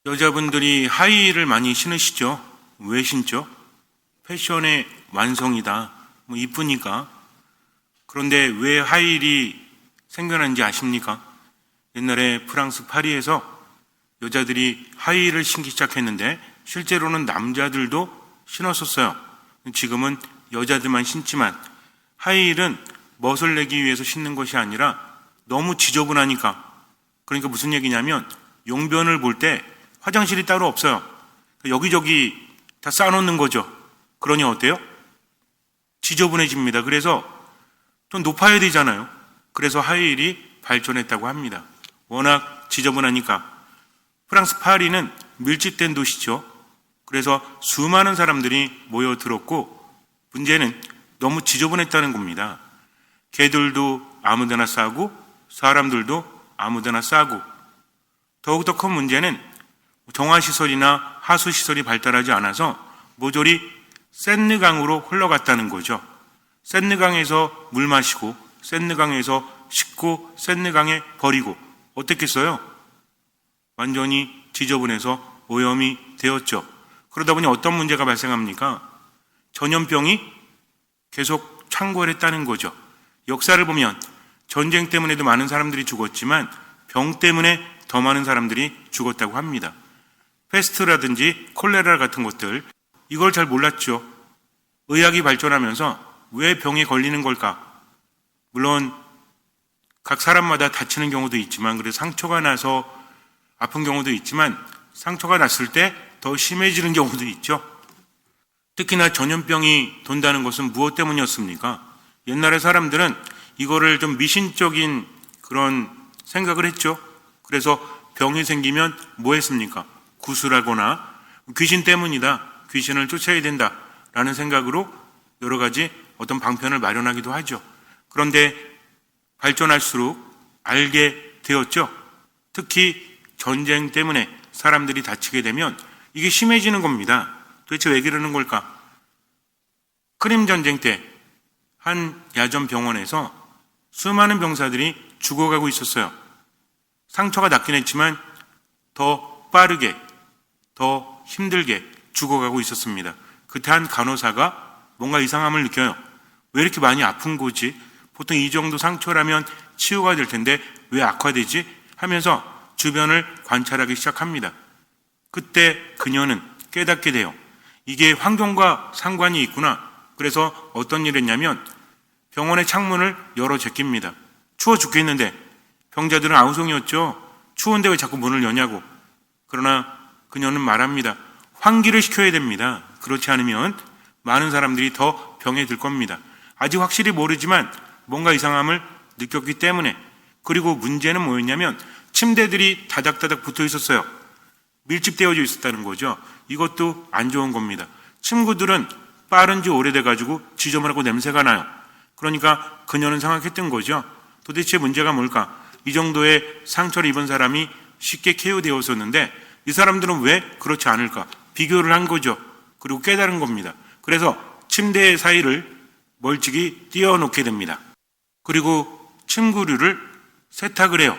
여자분들이 하이힐을 많이 신으시죠? 왜 신죠? 패션의 완성이다. 이쁘니까. 그런데 왜 하이힐이 생겨난지 아십니까? 옛날에 프랑스 파리에서 여자들이 하이힐을 신기 시작했는데 실제로는 남자들도 신었었어요. 지금은 여자들만 신지만 하이힐은 멋을 내기 위해서 신는 것이 아니라 너무 지저분하니까. 그러니까 무슨 얘기냐면 용변을 볼 때 화장실이 따로 없어요. 여기저기 다 쌓아놓는 거죠. 그러니 어때요? 지저분해집니다. 그래서 좀 높아야 되잖아요. 그래서 하이힐이 발전했다고 합니다. 워낙 지저분하니까. 프랑스 파리는 밀집된 도시죠. 그래서 수많은 사람들이 모여들었고 문제는 너무 지저분했다는 겁니다. 개들도 아무데나 싸고 사람들도 아무데나 싸고 더욱더 큰 문제는 정화시설이나 하수시설이 발달하지 않아서 모조리 센느강으로 흘러갔다는 거죠. 센느강에서 물 마시고 센느강에서 씻고 센느강에 버리고 어땠겠어요? 완전히 지저분해서 오염이 되었죠. 그러다 보니 어떤 문제가 발생합니까? 전염병이 계속 창궐했다는 거죠. 역사를 보면 전쟁 때문에도 많은 사람들이 죽었지만 병 때문에 더 많은 사람들이 죽었다고 합니다. 페스트라든지 콜레라 같은 것들, 이걸 잘 몰랐죠. 의학이 발전하면서 왜 병에 걸리는 걸까? 물론 각 사람마다 다치는 경우도 있지만 그래서 상처가 나서 아픈 경우도 있지만 상처가 났을 때 더 심해지는 경우도 있죠. 특히나 전염병이 돈다는 것은 무엇 때문이었습니까? 옛날에 사람들은 이거를 좀 미신적인 그런 생각을 했죠. 그래서 병이 생기면 뭐 했습니까? 구술하거나 귀신 때문이다. 귀신을 쫓아야 된다라는 생각으로 여러 가지 어떤 방편을 마련하기도 하죠. 그런데 발전할수록 알게 되었죠. 특히 전쟁 때문에 사람들이 다치게 되면 이게 심해지는 겁니다. 도대체 왜 그러는 걸까? 크림 전쟁 때 한 야전 병원에서 수많은 병사들이 죽어가고 있었어요. 상처가 낫긴 했지만 더 빠르게, 더 힘들게 죽어가고 있었습니다. 그때 한 간호사가 뭔가 이상함을 느껴요. 왜 이렇게 많이 아픈 거지? 보통 이 정도 상처라면 치유가 될 텐데 왜 악화되지? 하면서 주변을 관찰하기 시작합니다. 그때 그녀는 깨닫게 돼요. 이게 환경과 상관이 있구나. 그래서 어떤 일을 했냐면 병원의 창문을 열어 제낍니다. 추워 죽겠는데 병자들은 아우성이었죠. 추운데 왜 자꾸 문을 여냐고. 그러나 그녀는 말합니다. 환기를 시켜야 됩니다. 그렇지 않으면 많은 사람들이 더 병에 들 겁니다. 아직 확실히 모르지만 뭔가 이상함을 느꼈기 때문에. 그리고 문제는 뭐였냐면 침대들이 다닥다닥 붙어 있었어요. 밀집되어져 있었다는 거죠. 이것도 안 좋은 겁니다. 침구들은 빠른 지 오래돼가지고 지저분하고 냄새가 나요. 그러니까 그녀는 생각했던 거죠. 도대체 문제가 뭘까? 이 정도의 상처를 입은 사람이 쉽게 케어되었었는데 이 사람들은 왜 그렇지 않을까? 비교를 한 거죠. 그리고 깨달은 겁니다. 그래서 침대 사이를 멀찍이 띄워놓게 됩니다. 그리고 침구류를 세탁을 해요.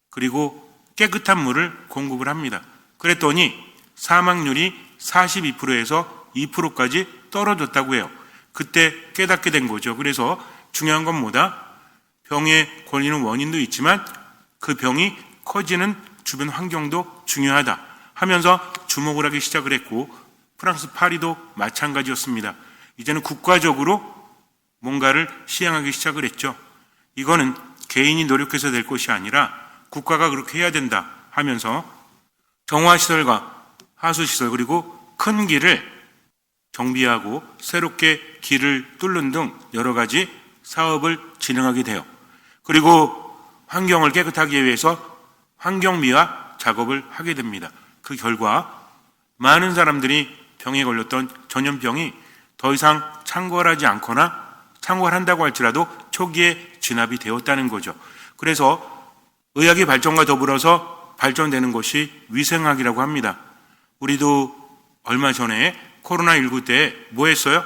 그리고 깨끗한 물을 공급을 합니다. 그랬더니 사망률이 42%에서 2%까지 떨어졌다고 해요. 그때 깨닫게 된 거죠. 그래서 중요한 건 뭐다? 병에 걸리는 원인도 있지만 그 병이 커지는 주변 환경도 중요하다 하면서 주목을 하기 시작을 했고 프랑스 파리도 마찬가지였습니다. 이제는 국가적으로 뭔가를 시행하기 시작을 했죠. 이거는 개인이 노력해서 될 것이 아니라 국가가 그렇게 해야 된다 하면서 정화시설과 하수시설 그리고 큰 길을 정비하고 새롭게 길을 뚫는 등 여러 가지 사업을 진행하게 돼요. 그리고 환경을 깨끗하게 위해서 환경미화 작업을 하게 됩니다. 그 결과 많은 사람들이 병에 걸렸던 전염병이 더 이상 창궐하지 않거나 창궐한다고 할지라도 초기에 진압이 되었다는 거죠. 그래서 의학의 발전과 더불어서 발전되는 것이 위생학이라고 합니다. 우리도 얼마 전에 코로나19 때 뭐 했어요?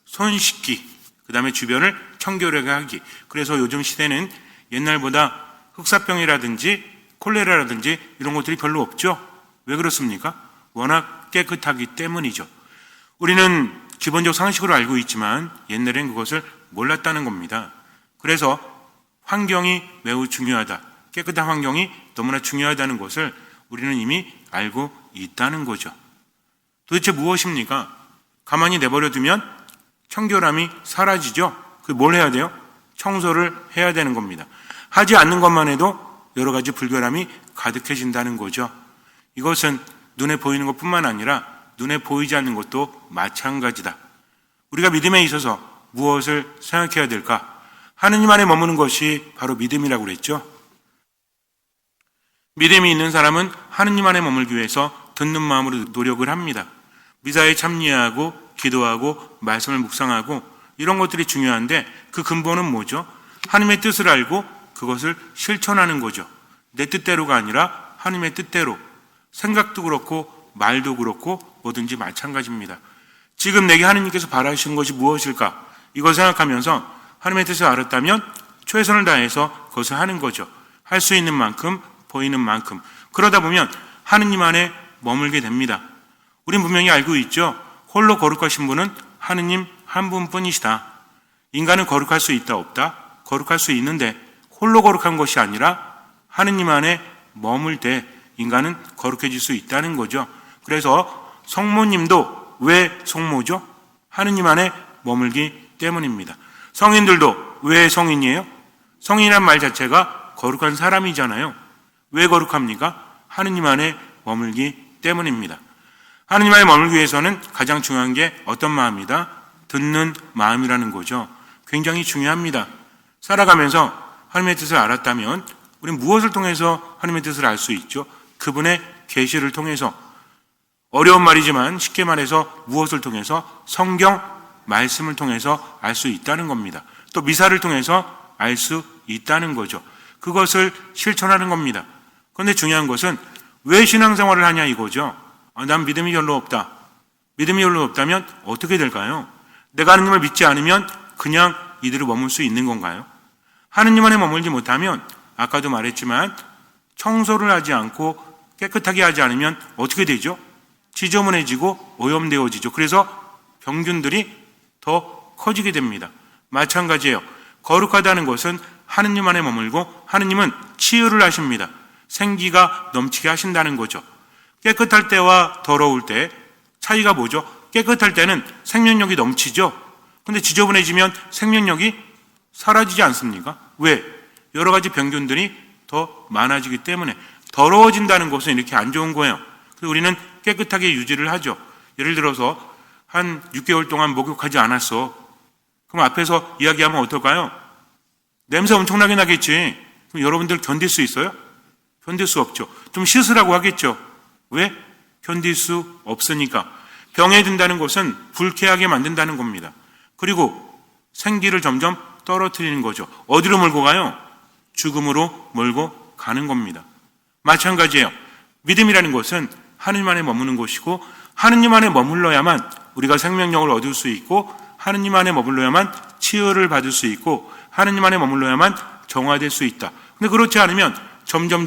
손 씻기, 그 다음에 주변을 청결하게 하기. 그래서 요즘 시대는 옛날보다 흑사병이라든지 콜레라라든지 이런 것들이 별로 없죠. 왜 그렇습니까? 워낙 깨끗하기 때문이죠. 우리는 기본적 상식으로 알고 있지만 옛날엔 그것을 몰랐다는 겁니다. 그래서 환경이 매우 중요하다. 깨끗한 환경이 너무나 중요하다는 것을 우리는 이미 알고 있다는 거죠. 도대체 무엇입니까? 가만히 내버려 두면 청결함이 사라지죠. 뭘 해야 돼요? 청소를 해야 되는 겁니다. 하지 않는 것만 해도 여러 가지 불결함이 가득해진다는 거죠. 이것은 눈에 보이는 것뿐만 아니라 눈에 보이지 않는 것도 마찬가지다. 우리가 믿음에 있어서 무엇을 생각해야 될까? 하느님 안에 머무는 것이 바로 믿음이라고 그랬죠. 믿음이 있는 사람은 하느님 안에 머물기 위해서 듣는 마음으로 노력을 합니다. 미사에 참여하고 기도하고 말씀을 묵상하고 이런 것들이 중요한데 그 근본은 뭐죠? 하나님의 뜻을 알고 그것을 실천하는 거죠. 내 뜻대로가 아니라 하나님의 뜻대로. 생각도 그렇고 말도 그렇고 뭐든지 마찬가지입니다. 지금 내게 하나님께서 바라시는 것이 무엇일까? 이걸 생각하면서 하나님의 뜻을 알았다면 최선을 다해서 그것을 하는 거죠. 할 수 있는 만큼, 보이는 만큼. 그러다 보면 하나님 안에 머물게 됩니다. 우린 분명히 알고 있죠. 홀로 거룩하신 분은 하느님 한 분뿐이시다. 인간은 거룩할 수 있다 없다? 거룩할 수 있는데 홀로 거룩한 것이 아니라 하느님 안에 머물 때 인간은 거룩해질 수 있다는 거죠. 그래서 성모님도 왜 성모죠? 하느님 안에 머물기 때문입니다. 성인들도 왜 성인이에요? 성인이란 말 자체가 거룩한 사람이잖아요. 왜 거룩합니까? 하느님 안에 머물기 때문입니다. 하느님 안에 머물기 위해서는 가장 중요한 게 어떤 마음이다? 듣는 마음이라는 거죠. 굉장히 중요합니다. 살아가면서 하나님의 뜻을 알았다면 우리는 무엇을 통해서 하나님의 뜻을 알 수 있죠? 그분의 계시를 통해서. 어려운 말이지만 쉽게 말해서 무엇을 통해서? 성경 말씀을 통해서 알 수 있다는 겁니다. 또 미사를 통해서 알 수 있다는 거죠. 그것을 실천하는 겁니다. 그런데 중요한 것은 왜 신앙생활을 하냐 이거죠. 난 믿음이 별로 없다. 믿음이 별로 없다면 어떻게 될까요? 내가 하느님을 믿지 않으면 그냥 이대로 머물 수 있는 건가요? 하느님 안에 머물지 못하면 아까도 말했지만 청소를 하지 않고 깨끗하게 하지 않으면 어떻게 되죠? 지저분해지고 오염되어지죠. 그래서 병균들이 더 커지게 됩니다. 마찬가지예요. 거룩하다는 것은 하느님 안에 머물고 하느님은 치유를 하십니다. 생기가 넘치게 하신다는 거죠. 깨끗할 때와 더러울 때 차이가 뭐죠? 깨끗할 때는 생명력이 넘치죠. 근데 지저분해지면 생명력이 사라지지 않습니까? 왜? 여러 가지 병균들이 더 많아지기 때문에. 더러워진다는 것은 이렇게 안 좋은 거예요. 그래서 우리는 깨끗하게 유지를 하죠. 예를 들어서 한 6개월 동안 목욕하지 않았어. 그럼 앞에서 이야기하면 어떨까요? 냄새 엄청나게 나겠지. 그럼 여러분들 견딜 수 있어요? 견딜 수 없죠. 좀 씻으라고 하겠죠. 왜? 견딜 수 없으니까. 병에 든다는 것은 불쾌하게 만든다는 겁니다. 그리고 생기를 점점 떨어뜨리는 거죠. 어디로 몰고 가요? 죽음으로 몰고 가는 겁니다. 마찬가지예요. 믿음이라는 것은 하느님 안에 머무는 것이고 하느님 안에 머물러야만 우리가 생명력을 얻을 수 있고 하느님 안에 머물러야만 치유를 받을 수 있고 하느님 안에 머물러야만 정화될 수 있다. 근데 그렇지 않으면 점점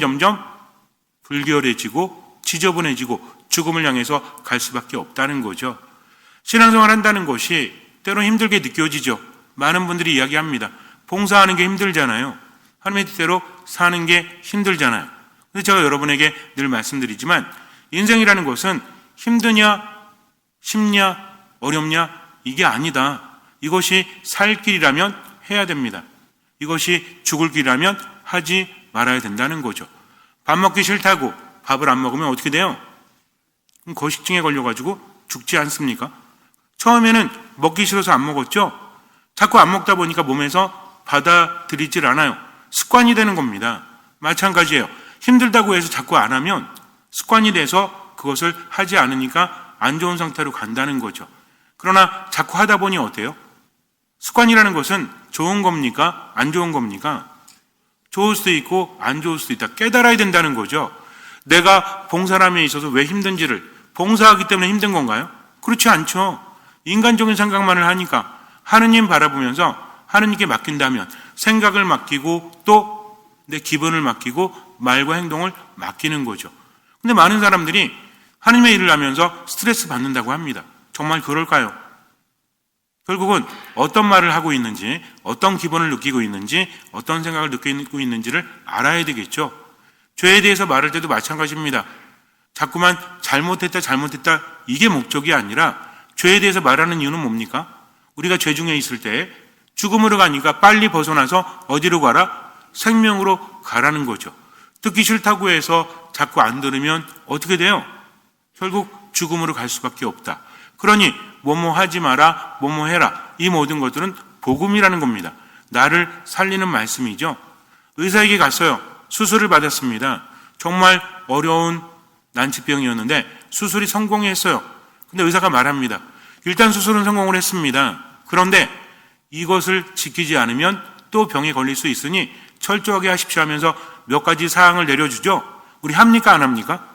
불결해지고 지저분해지고 죽음을 향해서 갈 수밖에 없다는 거죠. 신앙생활 한다는 것이 때로 힘들게 느껴지죠. 많은 분들이 이야기합니다. 봉사하는 게 힘들잖아요. 하나님의 뜻대로 사는 게 힘들잖아요. 그래서 제가 여러분에게 늘 말씀드리지만 인생이라는 것은 힘드냐 쉽냐 어렵냐 이게 아니다. 이것이 살 길이라면 해야 됩니다. 이것이 죽을 길이라면 하지 말아야 된다는 거죠. 밥 먹기 싫다고 밥을 안 먹으면 어떻게 돼요? 거식증에 걸려가지고 죽지 않습니까? 처음에는 먹기 싫어서 안 먹었죠? 자꾸 안 먹다 보니까 몸에서 받아들이질 않아요. 습관이 되는 겁니다. 마찬가지예요. 힘들다고 해서 자꾸 안 하면 습관이 돼서 그것을 하지 않으니까 안 좋은 상태로 간다는 거죠. 그러나 자꾸 하다 보니 어때요? 습관이라는 것은 좋은 겁니까? 안 좋은 겁니까? 좋을 수도 있고 안 좋을 수도 있다. 깨달아야 된다는 거죠. 내가 봉사함에 있어서 왜 힘든지를 봉사하기 때문에 힘든 건가요? 그렇지 않죠. 인간적인 생각만을 하니까 하느님 바라보면서 하느님께 맡긴다면 생각을 맡기고 또 내 기분을 맡기고 말과 행동을 맡기는 거죠. 근데 많은 사람들이 하나님의 일을 하면서 스트레스 받는다고 합니다. 정말 그럴까요? 결국은 어떤 말을 하고 있는지, 어떤 기분을 느끼고 있는지, 어떤 생각을 느끼고 있는지를 알아야 되겠죠. 죄에 대해서 말할 때도 마찬가지입니다. 자꾸만 잘못했다 이게 목적이 아니라 죄에 대해서 말하는 이유는 뭡니까? 우리가 죄 중에 있을 때 죽음으로 가니까 빨리 벗어나서 어디로 가라? 생명으로 가라는 거죠. 듣기 싫다고 해서 자꾸 안 들으면 어떻게 돼요? 결국 죽음으로 갈 수밖에 없다. 그러니 뭐뭐 하지 마라, 뭐뭐 해라. 이 모든 것들은 복음이라는 겁니다. 나를 살리는 말씀이죠. 의사에게 갔어요. 수술을 받았습니다. 정말 어려운 난치병이었는데 수술이 성공했어요. 근데 의사가 말합니다. 일단 수술은 성공을 했습니다. 그런데 이것을 지키지 않으면 또 병에 걸릴 수 있으니 철저하게 하십시오 하면서 몇 가지 사항을 내려주죠. 우리 합니까 안 합니까?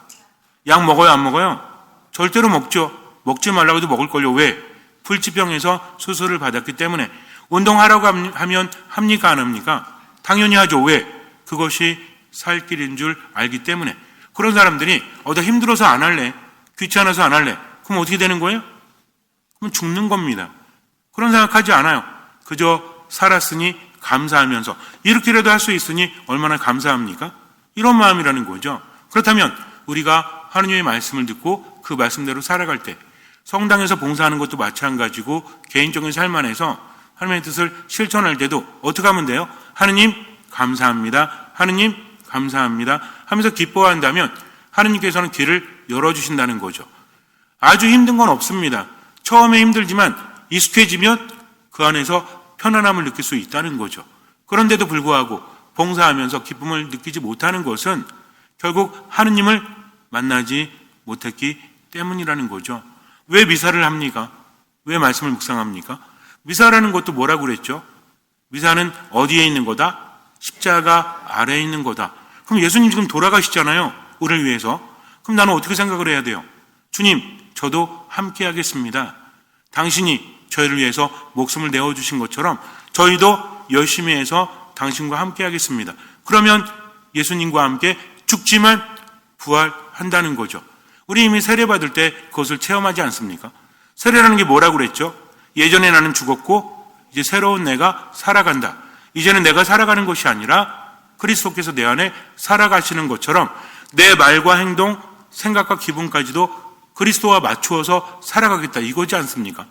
약 먹어요 안 먹어요? 절대로 먹죠. 먹지 말라고 해도 먹을걸요. 왜? 불치병에서 수술을 받았기 때문에. 운동하라고 하면 합니까 안 합니까? 당연히 하죠. 왜? 그것이 살 길인 줄 알기 때문에. 그런 사람들이 나 힘들어서 안 할래, 귀찮아서 안 할래. 그럼 어떻게 되는 거예요? 그럼 죽는 겁니다. 그런 생각하지 않아요. 그저 살았으니 감사하면서 이렇게라도 할 수 있으니 얼마나 감사합니까? 이런 마음이라는 거죠. 그렇다면 우리가 하느님의 말씀을 듣고 그 말씀대로 살아갈 때 성당에서 봉사하는 것도 마찬가지고 개인적인 삶 안에서 하나님의 뜻을 실천할 때도 어떻게 하면 돼요? 하느님 감사합니다. 하느님 감사합니다 하면서 기뻐한다면 하느님께서는 길을 열어주신다는 거죠. 아주 힘든 건 없습니다. 처음에 힘들지만 익숙해지면 그 안에서 편안함을 느낄 수 있다는 거죠. 그런데도 불구하고 봉사하면서 기쁨을 느끼지 못하는 것은 결국 하느님을 만나지 못했기 때문이라는 거죠. 왜 미사를 합니까? 왜 말씀을 묵상합니까? 미사라는 것도 뭐라고 그랬죠? 미사는 어디에 있는 거다? 십자가 아래에 있는 거다. 그럼 예수님 지금 돌아가시잖아요. 우리를 위해서. 그럼 나는 어떻게 생각을 해야 돼요? 주님, 저도 함께 하겠습니다. 당신이 저희를 위해서 목숨을 내어주신 것처럼 저희도 열심히 해서 당신과 함께 하겠습니다. 그러면 예수님과 함께 죽지만 부활한다는 거죠. 우리 이미 세례받을 때 그것을 체험하지 않습니까? 세례라는 게 뭐라고 그랬죠? 예전에 나는 죽었고 이제 새로운 내가 살아간다. 이제는 내가 살아가는 것이 아니라 그리스도께서 내 안에 살아가시는 것처럼 내 말과 행동, 생각과 기분까지도 그리스도와 맞추어서 살아가겠다 이거지 않습니까?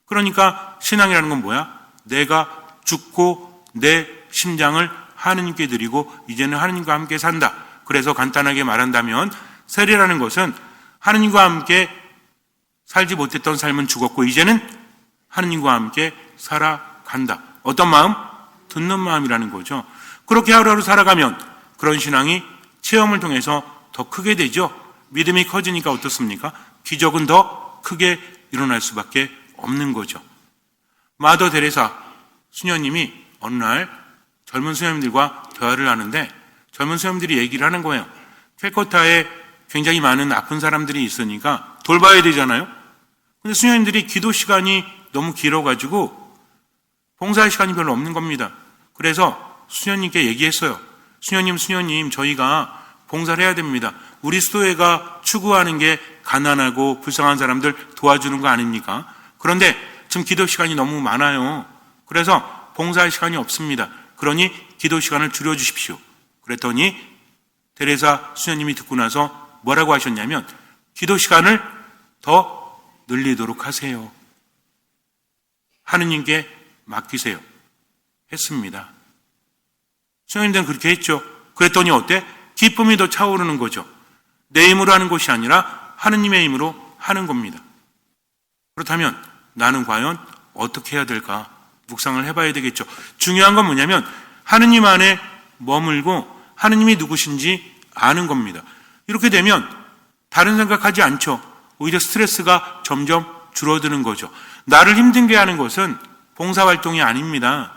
그러니까 신앙이라는 건 뭐야? 내가 죽고 내 심장을 하느님께 드리고 이제는 하느님과 함께 산다. 그래서 간단하게 말한다면 세례라는 것은 하느님과 함께 살지 못했던 삶은 죽었고 이제는 하느님과 함께 살아간다. 어떤 마음? 듣는 마음이라는 거죠. 그렇게 하루하루 살아가면 그런 신앙이 체험을 통해서 더 크게 되죠. 믿음이 커지니까 어떻습니까? 기적은 더 크게 일어날 수밖에 없는 거죠. 마더 데레사 수녀님이 어느 날 젊은 수녀님들과 대화를 하는데 젊은 수녀님들이 얘기를 하는 거예요. 캘커타에 굉장히 많은 아픈 사람들이 있으니까 돌봐야 되잖아요. 근데 수녀님들이 기도 시간이 너무 길어가지고 봉사할 시간이 별로 없는 겁니다. 그래서 수녀님께 얘기했어요. 수녀님, 저희가 봉사를 해야 됩니다. 우리 수도회가 추구하는 게 가난하고 불쌍한 사람들 도와주는 거 아닙니까? 그런데 지금 기도 시간이 너무 많아요. 그래서 봉사할 시간이 없습니다. 그러니 기도 시간을 줄여주십시오. 그랬더니 데레사 수녀님이 듣고 나서 뭐라고 하셨냐면 기도 시간을 더 늘리도록 하세요. 하느님께 맡기세요. 했습니다. 수녀님들은 그렇게 했죠. 그랬더니 어때? 기쁨이 더 차오르는 거죠. 내 힘으로 하는 것이 아니라 하느님의 힘으로 하는 겁니다. 그렇다면 나는 과연 어떻게 해야 될까? 묵상을 해봐야 되겠죠. 중요한 건 뭐냐면 하느님 안에 머물고 하느님이 누구신지 아는 겁니다. 이렇게 되면 다른 생각하지 않죠. 오히려 스트레스가 점점 줄어드는 거죠. 나를 힘들게 하는 것은 봉사활동이 아닙니다.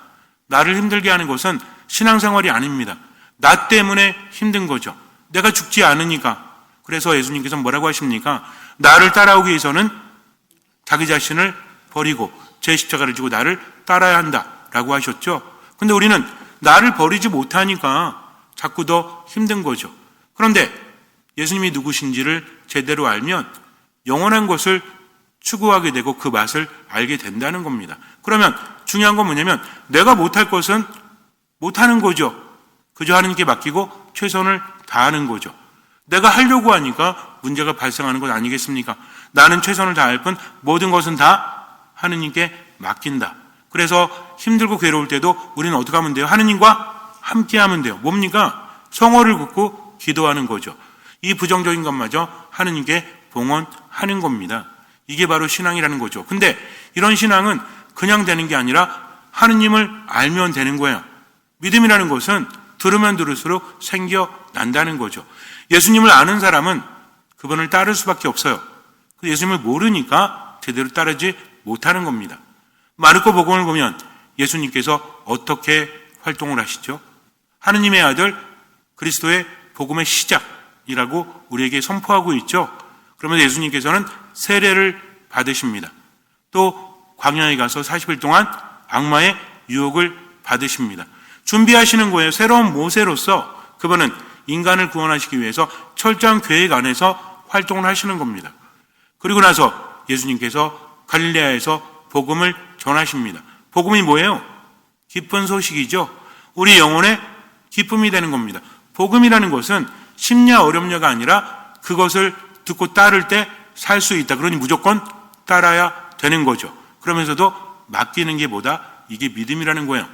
나를 힘들게 하는 것은 신앙생활이 아닙니다. 나 때문에 힘든 거죠. 내가 죽지 않으니까. 그래서 예수님께서 뭐라고 하십니까? 나를 따라오기 위해서는 자기 자신을 버리고 제 십자가를 지고 나를 따라야 한다라고 하셨죠. 근데 우리는 나를 버리지 못하니까 자꾸 더 힘든 거죠. 그런데 예수님이 누구신지를 제대로 알면 영원한 것을 추구하게 되고 그 맛을 알게 된다는 겁니다. 그러면 중요한 건 뭐냐면 내가 못할 것은 못하는 거죠. 그저 하나님께 맡기고 최선을 다하는 거죠. 내가 하려고 하니까 문제가 발생하는 것 아니겠습니까? 나는 최선을 다할 뿐 모든 것은 다 하느님께 맡긴다. 그래서 힘들고 괴로울 때도 우리는 어떻게 하면 돼요? 하느님과 함께 하면 돼요. 뭡니까? 성호를 긋고 기도하는 거죠. 이 부정적인 것마저 하느님께 봉헌하는 겁니다. 이게 바로 신앙이라는 거죠. 근데 이런 신앙은 그냥 되는 게 아니라 하느님을 알면 되는 거예요. 믿음이라는 것은 들으면 들을수록 생겨난다는 거죠. 예수님을 아는 사람은 그분을 따를 수밖에 없어요. 예수님을 모르니까 제대로 따르지 못하는 겁니다. 마르코 복음을 보면 예수님께서 어떻게 활동을 하시죠? 하느님의 아들 그리스도의 복음의 시작이라고 우리에게 선포하고 있죠. 그러면서 예수님께서는 세례를 받으십니다. 또 광야에 가서 40일 동안 악마의 유혹을 받으십니다. 준비하시는 거예요. 새로운 모세로서 그분은 인간을 구원하시기 위해서 철저한 계획 안에서 활동을 하시는 겁니다. 그리고 나서 예수님께서 갈릴레아에서 복음을 전하십니다. 복음이 뭐예요? 기쁜 소식이죠. 우리 영혼의 기쁨이 되는 겁니다. 복음이라는 것은 쉽냐 어렵냐가 아니라 그것을 듣고 따를 때 살 수 있다. 그러니 무조건 따라야 되는 거죠. 그러면서도 맡기는 게 뭐다? 이게 믿음이라는 거예요.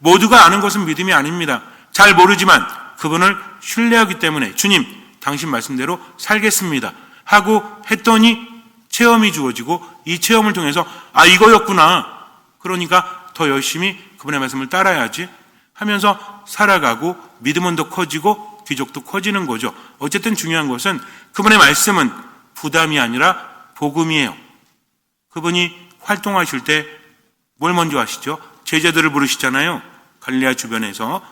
모두가 아는 것은 믿음이 아닙니다. 잘 모르지만 그분을 신뢰하기 때문에 주님, 당신 말씀대로 살겠습니다 하고 했더니 체험이 주어지고 이 체험을 통해서 이거였구나. 그러니까 더 열심히 그분의 말씀을 따라야지 하면서 살아가고 믿음은 더 커지고 기적도 커지는 거죠. 어쨌든 중요한 것은 그분의 말씀은 부담이 아니라 복음이에요. 그분이 활동하실 때 뭘 먼저 하시죠? 제자들을 부르시잖아요. 갈릴레아 주변에서.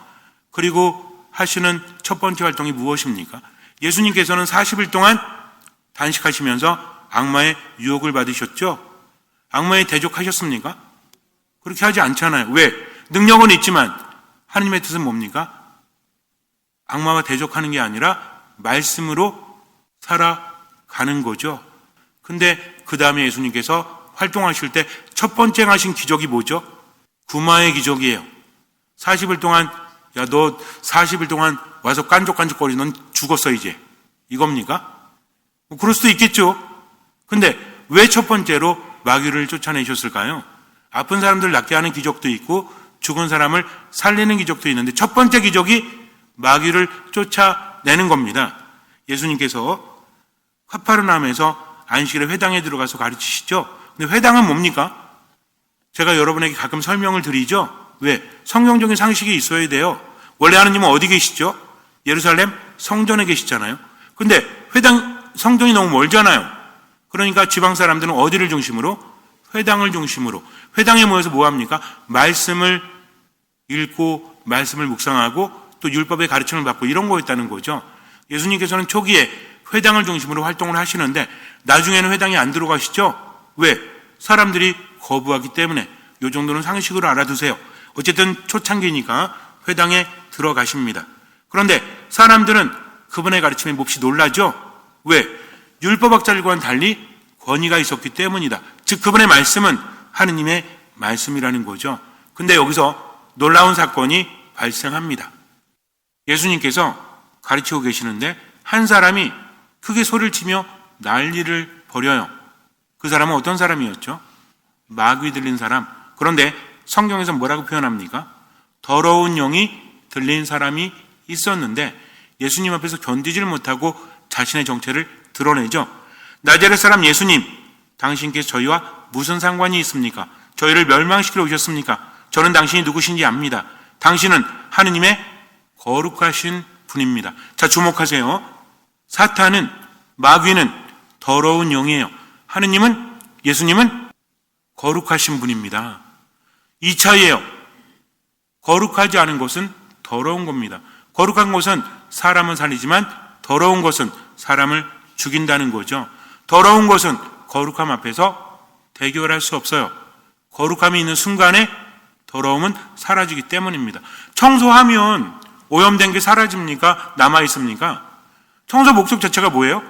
그리고 하시는 첫 번째 활동이 무엇입니까? 예수님께서는 40일 동안 단식하시면서 악마의 유혹을 받으셨죠? 악마에 대적하셨습니까? 그렇게 하지 않잖아요. 왜? 능력은 있지만 하나님의 뜻은 뭡니까? 악마와 대적하는 게 아니라 말씀으로 살아가는 거죠. 근데 그 다음에 예수님께서 활동하실 때 첫 번째 하신 기적이 뭐죠? 구마의 기적이에요. 40일 동안 너 40일 동안 와서 깐족깐족거리 넌 죽었어 이제. 이겁니까? 그럴 수도 있겠죠. 근데 왜 첫 번째로 마귀를 쫓아내셨을까요? 아픈 사람들 낫게 하는 기적도 있고 죽은 사람을 살리는 기적도 있는데 첫 번째 기적이 마귀를 쫓아내는 겁니다. 예수님께서 카파르나움에서 안식일에 회당에 들어가서 가르치시죠. 근데 회당은 뭡니까? 제가 여러분에게 가끔 설명을 드리죠. 왜? 성경적인 상식이 있어야 돼요. 원래 하느님은 어디 계시죠? 예루살렘 성전에 계시잖아요. 근데 회당 성전이 너무 멀잖아요. 그러니까 지방 사람들은 어디를 중심으로? 회당을 중심으로. 회당에 모여서 뭐 합니까? 말씀을 읽고 말씀을 묵상하고 또 율법의 가르침을 받고 이런 거였다는 거죠. 예수님께서는 초기에 회당을 중심으로 활동을 하시는데 나중에는 회당에 안 들어가시죠? 왜? 사람들이 거부하기 때문에. 이 정도는 상식으로 알아두세요. 어쨌든 초창기니까 회당에 들어가십니다. 그런데 사람들은 그분의 가르침에 몹시 놀라죠? 왜? 율법학자들과는 달리 권위가 있었기 때문이다. 즉 그분의 말씀은 하느님의 말씀이라는 거죠. 근데 여기서 놀라운 사건이 발생합니다. 예수님께서 가르치고 계시는데 한 사람이 크게 소리를 치며 난리를 벌여요. 그 사람은 어떤 사람이었죠? 마귀 들린 사람. 그런데 성경에서 뭐라고 표현합니까? 더러운 영이 들린 사람이 있었는데 예수님 앞에서 견디질 못하고 자신의 정체를 드러내죠. 나자렛 사람 예수님, 당신께서 저희와 무슨 상관이 있습니까? 저희를 멸망시키러 오셨습니까? 저는 당신이 누구신지 압니다. 당신은 하느님의 거룩하신 분입니다. 자, 주목하세요. 사탄은, 마귀는 더러운 영이에요. 하느님은, 예수님은 거룩하신 분입니다. 이 차이예요. 거룩하지 않은 것은 더러운 겁니다. 거룩한 것은 사람은 살리지만 더러운 것은 사람을 죽인다는 거죠. 더러운 것은 거룩함 앞에서 대결할 수 없어요. 거룩함이 있는 순간에 더러움은 사라지기 때문입니다. 청소하면 오염된 게 사라집니까? 남아있습니까? 청소 목적 자체가 뭐예요?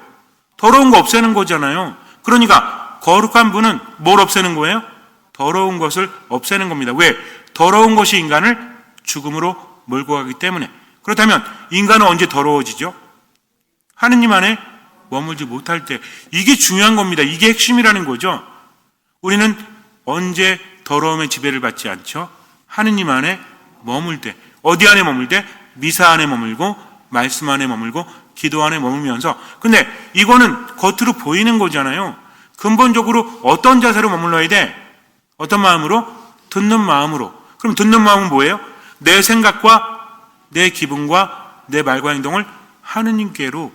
더러운 거 없애는 거잖아요. 그러니까 거룩한 분은 뭘 없애는 거예요? 더러운 것을 없애는 겁니다. 왜? 더러운 것이 인간을 죽음으로 몰고 가기 때문에. 그렇다면 인간은 언제 더러워지죠? 하느님 안에 머물지 못할 때. 이게 중요한 겁니다. 이게 핵심이라는 거죠. 우리는 언제 더러움의 지배를 받지 않죠? 하느님 안에 머물 때. 어디 안에 머물 때? 미사 안에 머물고 말씀 안에 머물고 기도 안에 머물면서. 근데 이거는 겉으로 보이는 거잖아요. 근본적으로 어떤 자세로 머물러야 돼? 어떤 마음으로? 듣는 마음으로. 그럼 듣는 마음은 뭐예요? 내 생각과 내 기분과 내 말과 행동을 하느님께로,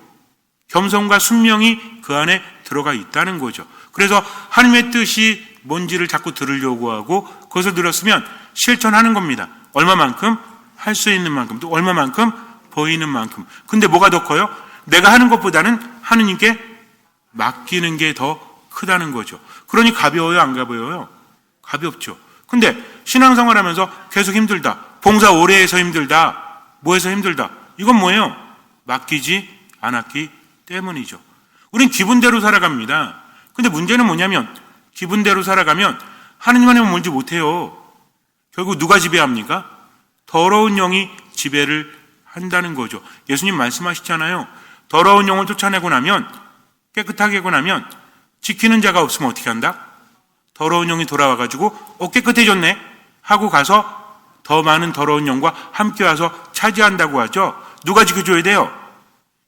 겸손과 순명이 그 안에 들어가 있다는 거죠. 그래서 하나님의 뜻이 뭔지를 자꾸 들으려고 하고 그것을 들었으면 실천하는 겁니다. 얼마만큼? 할 수 있는 만큼, 또 얼마만큼? 보이는 만큼. 근데 뭐가 더 커요? 내가 하는 것보다는 하느님께 맡기는 게 더 크다는 거죠. 그러니 가벼워요, 안 가벼워요? 가볍죠. 근데 신앙생활 하면서 계속 힘들다. 봉사 오래 해서 힘들다. 뭐 해서 힘들다. 이건 뭐예요? 맡기지 않았기 때문이죠. 우린 기분대로 살아갑니다. 근데 문제는 뭐냐면 기분대로 살아가면 하느님 안에 머물지 못해요. 결국 누가 지배합니까? 더러운 영이 지배를 한다는 거죠. 예수님 말씀하시잖아요. 더러운 영을 쫓아내고 나면, 깨끗하게 하고 나면 지키는 자가 없으면 어떻게 한다? 더러운 영이 돌아와가지고 깨끗해졌네 하고 가서 더 많은 더러운 영과 함께 와서 차지한다고 하죠. 누가 지켜줘야 돼요?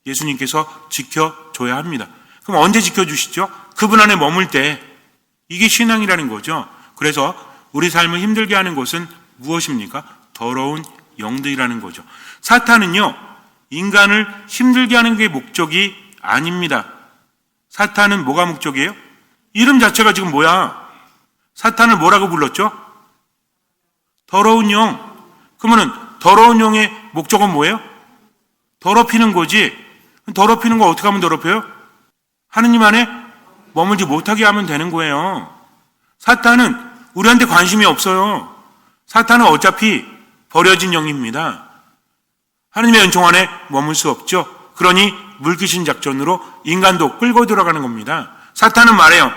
예수님께서 지켜줘야 합니다. 그럼 언제 지켜주시죠? 그분 안에 머물 때. 이게 신앙이라는 거죠. 그래서 우리 삶을 힘들게 하는 것은 무엇입니까? 더러운 영들이라는 거죠. 사탄은요, 인간을 힘들게 하는 게 목적이 아닙니다. 사탄은 뭐가 목적이에요? 이름 자체가 지금 뭐야? 사탄을 뭐라고 불렀죠? 더러운 영. 그러면은 더러운 영의 목적은 뭐예요? 더럽히는 거지. 더럽히는 거 어떻게 하면 더럽혀요? 하느님 안에 머물지 못하게 하면 되는 거예요. 사탄은 우리한테 관심이 없어요. 사탄은 어차피 버려진 영입니다. 하느님의 은총 안에 머물 수 없죠. 그러니 물귀신 작전으로 인간도 끌고 들어가는 겁니다. 사탄은 말해요.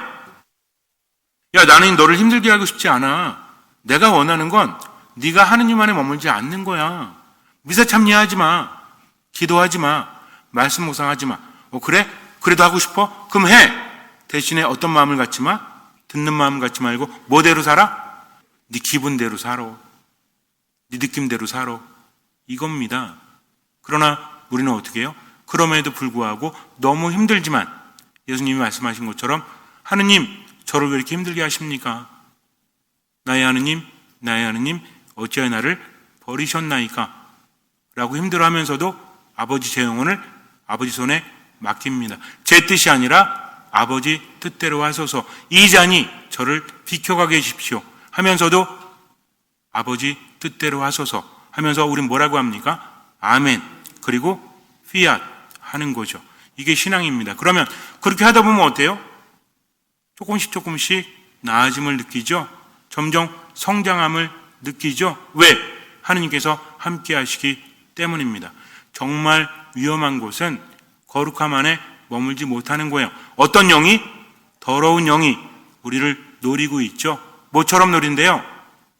야, 나는 너를 힘들게 하고 싶지 않아. 내가 원하는 건 네가 하느님 안에 머물지 않는 거야. 미사참여하지 마. 기도하지 마. 말씀 묵상하지 마. 그래? 그래도 하고 싶어? 그럼 해. 대신에 어떤 마음을 갖지 마? 듣는 마음 갖지 말고 뭐대로 살아? 네 기분대로 살아. 네 느낌대로 살아. 이겁니다. 그러나 우리는 어떻게 해요? 그럼에도 불구하고 너무 힘들지만 예수님이 말씀하신 것처럼 하느님, 저를 왜 이렇게 힘들게 하십니까? 나의 하느님, 어찌하여 나를 버리셨나이까? 라고 힘들어하면서도 아버지 제 영혼을 아버지 손에 맡깁니다. 제 뜻이 아니라 아버지 뜻대로 하소서. 이 잔이 저를 비켜가게 해주십시오 하면서도 아버지 뜻대로 하소서 하면서 우린 뭐라고 합니까? 아멘. 그리고 피앗 하는 거죠. 이게 신앙입니다. 그러면 그렇게 하다 보면 어때요? 조금씩 나아짐을 느끼죠. 점점 성장함을 느끼죠. 왜? 하느님께서 함께 하시기 때문입니다. 정말 위험한 곳은 거룩함 안에 머물지 못하는 거예요. 어떤 영이? 더러운 영이 우리를 노리고 있죠. 뭐처럼 노린대요?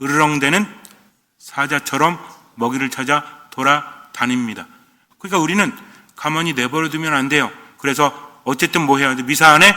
으르렁대는 사자처럼 먹이를 찾아 돌아다닙니다. 그러니까 우리는 가만히 내버려 두면 안 돼요. 그래서 어쨌든 뭐 해야 돼? 미사 안에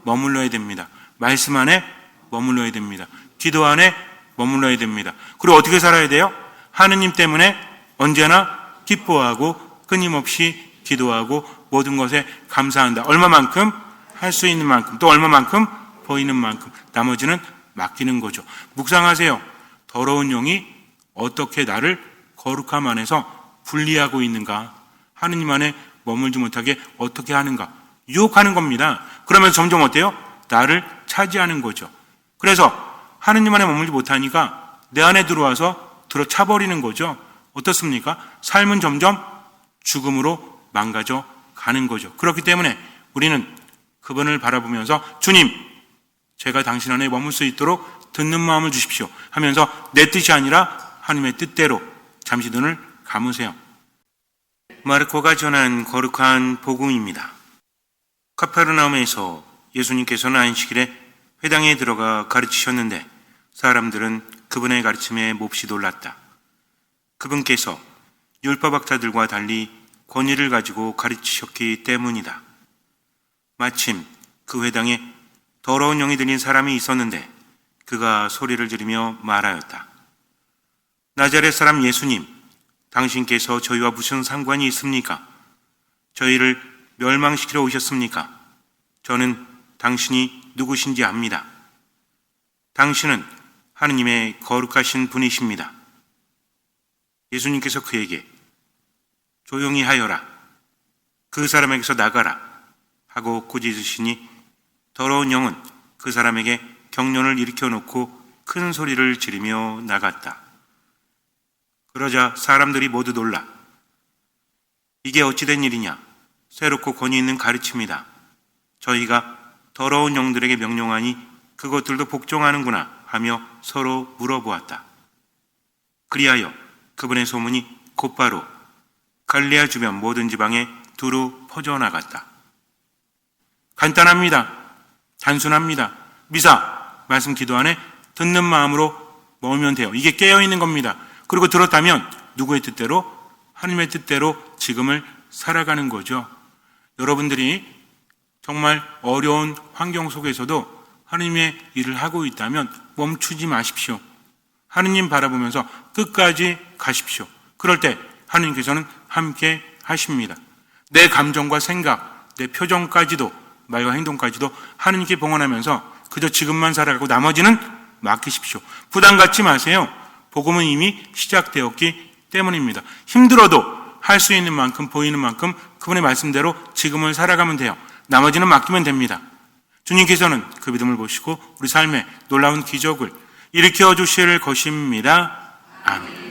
머물러야 됩니다. 말씀 안에 머물러야 됩니다. 기도 안에 머물러야 됩니다. 그리고 어떻게 살아야 돼요? 하느님 때문에 언제나 기뻐하고 끊임없이 기도하고 모든 것에 감사한다. 얼마만큼? 할 수 있는 만큼. 또 얼마만큼? 보이는 만큼. 나머지는 맡기는 거죠. 묵상하세요. 더러운 영이 어떻게 나를 거룩함 안에서 분리하고 있는가? 하느님 안에 머물지 못하게 어떻게 하는가? 유혹하는 겁니다. 그러면 점점 어때요? 나를 차지하는 거죠. 그래서 하느님 안에 머물지 못하니까 내 안에 들어와서 들어차버리는 거죠. 어떻습니까? 삶은 점점 죽음으로 망가져 가는 거죠. 그렇기 때문에 우리는 그분을 바라보면서 주님, 제가 당신 안에 머물 수 있도록 듣는 마음을 주십시오 하면서 내 뜻이 아니라 하나님의 뜻대로 잠시 눈을 감으세요. 마르코가 전한 거룩한 복음입니다. 카페르나움에서 예수님께서는 안식일에 회당에 들어가 가르치셨는데 사람들은 그분의 가르침에 몹시 놀랐다. 그분께서 율법학자들과 달리 권위를 가지고 가르치셨기 때문이다. 마침 그 회당에 더러운 영이 들린 사람이 있었는데 그가 소리를 지르며 말하였다. 나자렛 사람 예수님, 당신께서 저희와 무슨 상관이 있습니까? 저희를 멸망시키러 오셨습니까? 저는 당신이 누구신지 압니다. 당신은 하느님의 거룩하신 분이십니다. 예수님께서 그에게 조용히 하여라, 그 사람에게서 나가라 하고 꾸짖으시니 더러운 영은 그 사람에게 경련을 일으켜 놓고 큰 소리를 지르며 나갔다. 그러자 사람들이 모두 놀라 이게 어찌된 일이냐, 새롭고 권위 있는 가르침이다. 저희가 더러운 영들에게 명령하니 그것들도 복종하는구나 하며 서로 물어보았다. 그리하여 그분의 소문이 곧바로 갈릴레아 주변 모든 지방에 두루 퍼져나갔다. 간단합니다. 단순합니다. 미사, 말씀 기도 안에 듣는 마음으로 먹으면 돼요. 이게 깨어있는 겁니다. 그리고 들었다면 누구의 뜻대로? 하나님의 뜻대로 지금을 살아가는 거죠. 여러분들이 정말 어려운 환경 속에서도 하나님의 일을 하고 있다면 멈추지 마십시오. 하나님 바라보면서 끝까지 가십시오. 그럴 때 하나님께서는 함께 하십니다. 내 감정과 생각, 내 표정까지도, 말과 행동까지도 하나님께 봉헌하면서 그저 지금만 살아가고 나머지는 맡기십시오. 부담 갖지 마세요. 복음은 이미 시작되었기 때문입니다. 힘들어도 할 수 있는 만큼, 보이는 만큼 그분의 말씀대로 지금을 살아가면 돼요. 나머지는 맡기면 됩니다. 주님께서는 그 믿음을 보시고 우리 삶에 놀라운 기적을 일으켜 주실 것입니다. 아멘.